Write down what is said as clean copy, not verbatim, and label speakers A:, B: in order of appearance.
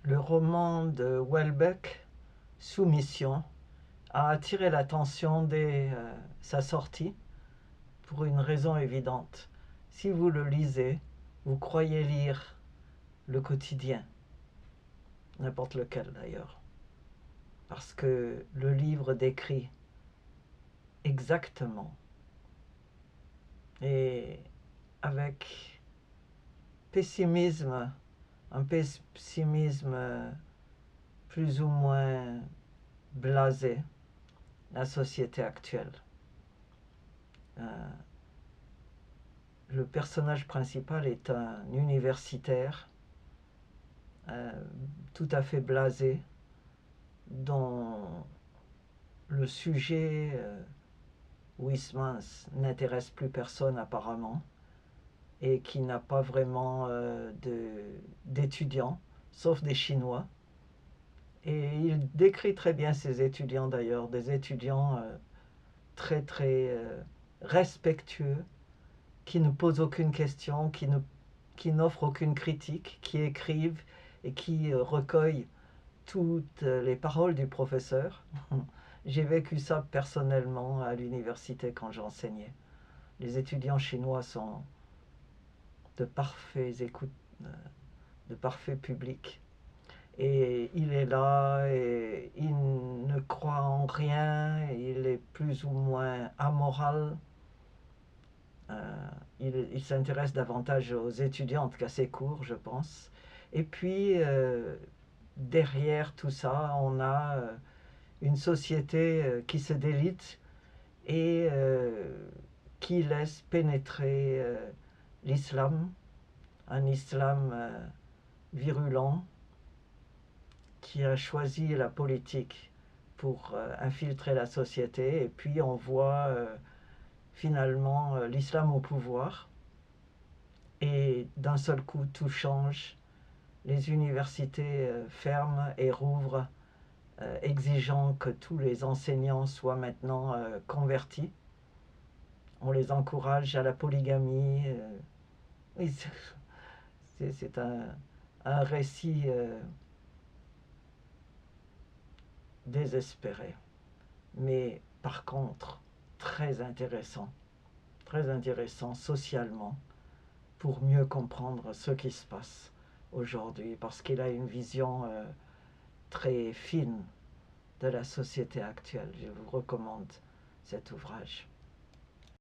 A: le roman de Houellebecq, Soumission, a attiré l'attention dès sa sortie pour une raison évidente. Si vous le lisez, vous croyez lire le quotidien, n'importe lequel d'ailleurs, parce que le livre décrit exactement et avec pessimisme, un pessimisme plus ou moins blasé, la société actuelle. Le personnage principal est un universitaire tout à fait blasé, dont le sujet Huysmans n'intéresse plus personne apparemment, et qui n'a pas vraiment d'étudiants, sauf des Chinois. Et il décrit très bien ces étudiants d'ailleurs, des étudiants très très respectueux, qui ne posent aucune question, qui n'offrent aucune critique, qui écrivent et qui recueillent toutes les paroles du professeur. J'ai vécu ça personnellement à l'université quand j'enseignais. Les étudiants chinois sont de parfaits publics. Et il est là et il ne croit en rien, il est plus ou moins amoral. Il s'intéresse davantage aux étudiantes qu'à ses cours, je pense. Et puis, derrière tout ça, on a une société qui se délite et qui laisse pénétrer l'islam, un islam virulent qui a choisi la politique pour infiltrer la société. Et puis on voit finalement l'islam au pouvoir et d'un seul coup tout change. Les universités ferment et rouvrent, exigeant que tous les enseignants soient maintenant convertis. On les encourage à la polygamie. Oui, c'est un récit désespéré, mais par contre très intéressant socialement, pour mieux comprendre ce qui se passe aujourd'hui, parce qu'il a une vision très fine de la société actuelle. Je vous recommande cet ouvrage.